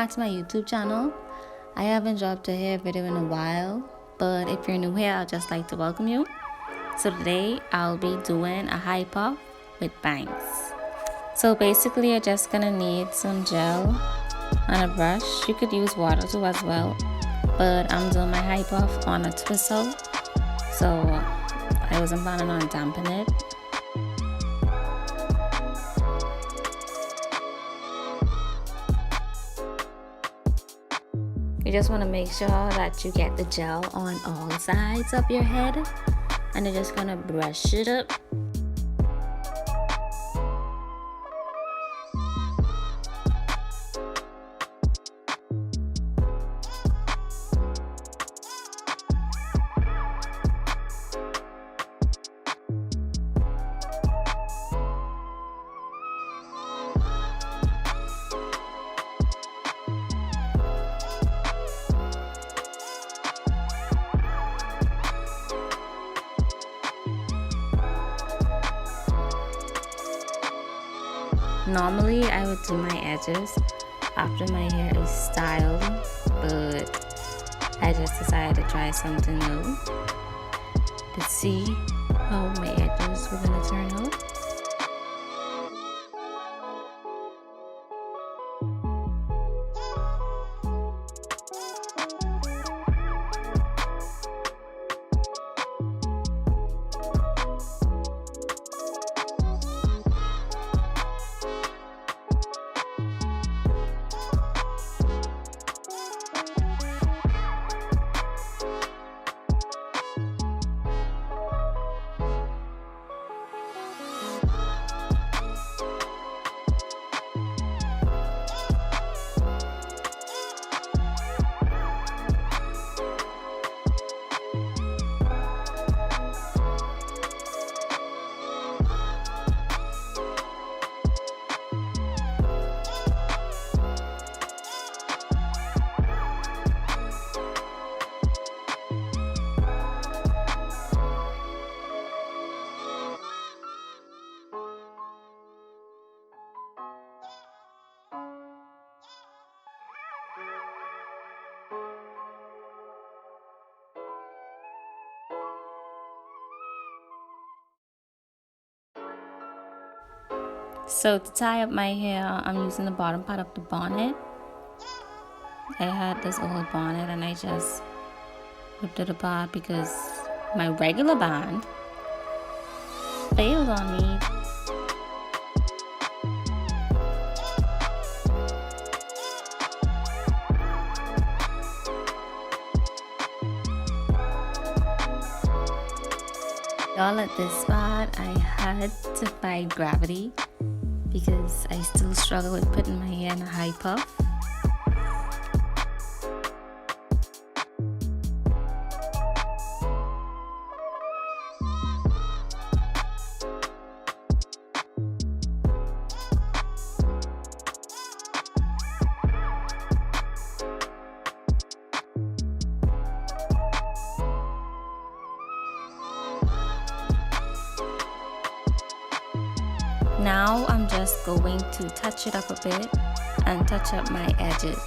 back to my YouTube channel. I haven't dropped a hair video in a while, but if you're new here, I'd just like to welcome you. So today I'll be doing a high puff with bangs. So basically you're just gonna need some gel and a brush. You could use water too as well, but I'm doing my high puff on a twistle, so I wasn't planning on damping it. You just want to make sure that you get the gel on all sides of your head, and you're just gonna brush it up. Normally I would do my edges after my hair is styled, but I just decided to try something new to see how my edges were gonna turn out. So to tie up my hair, I'm using the bottom part of the bonnet. I had this old bonnet and I just ripped it apart because my regular band failed on me. Y'all, at this spot, I had to fight gravity because I still struggle with putting my hair in a high puff. Now I'm just going to touch it up a bit and touch up my edges.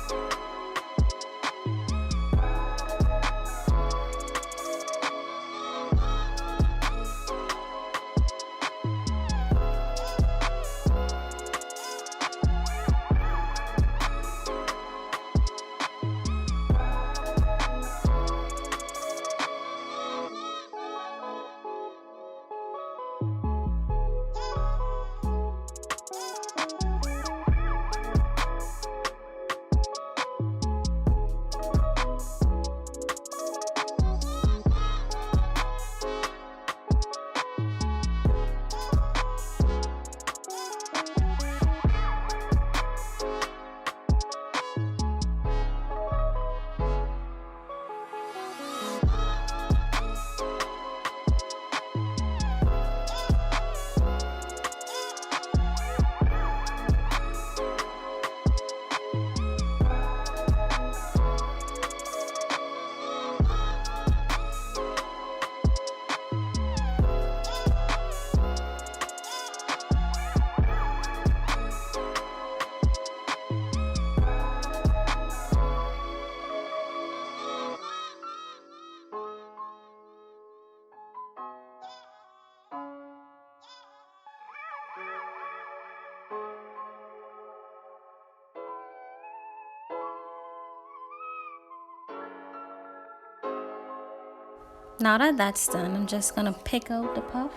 Now that that's done, I'm just gonna pick out the puff,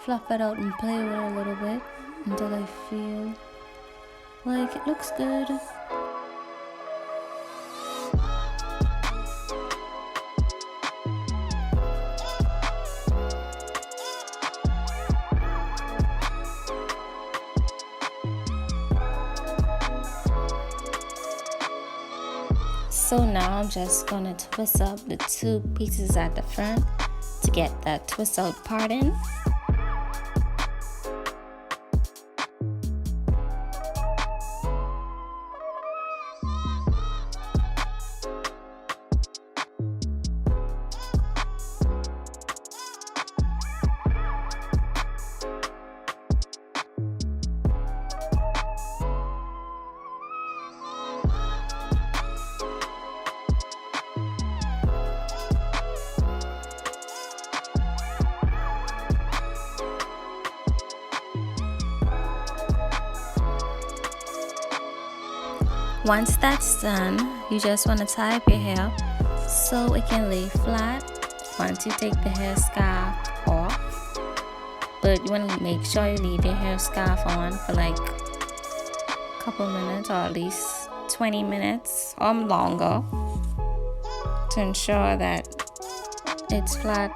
fluff it out and play with it a little bit until I feel like it looks good. So now I'm just gonna twist up the two pieces at the front to get that twist out part in. Once that's done, you just want to tie up your hair so it can lay flat once you take the hair scarf off. But you want to make sure you leave your hair scarf on for like a couple minutes, or at least 20 minutes or longer, to ensure that it's flat.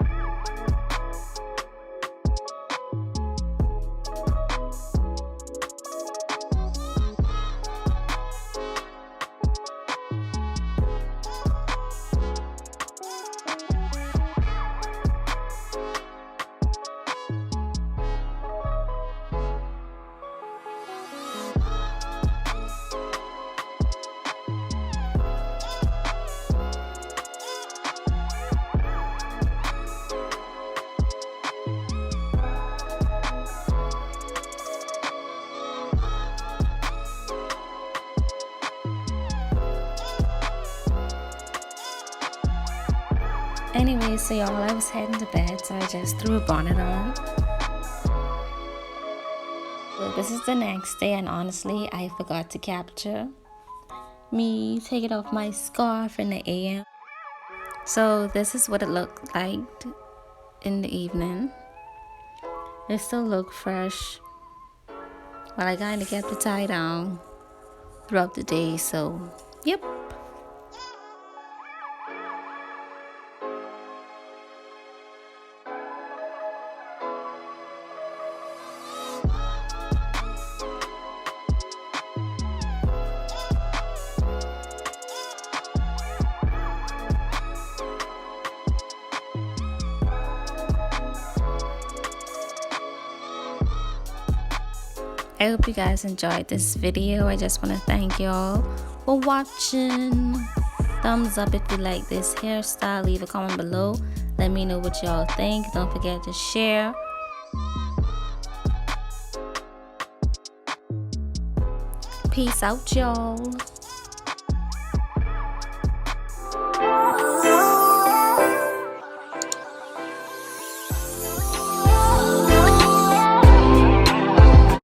Anyway, so y'all, I was heading to bed, so I just threw a bonnet on. So this is the next day, and honestly, I forgot to capture me taking off my scarf in the AM. So this is what it looked like in the evening. It still looked fresh, but I kind of kept it tied down throughout the day, so yep. I hope you guys enjoyed this video. I just want to thank y'all for watching. Thumbs up if you like this hairstyle. Leave a comment below. Let me know what y'all think. Don't forget to share. Peace out, y'all.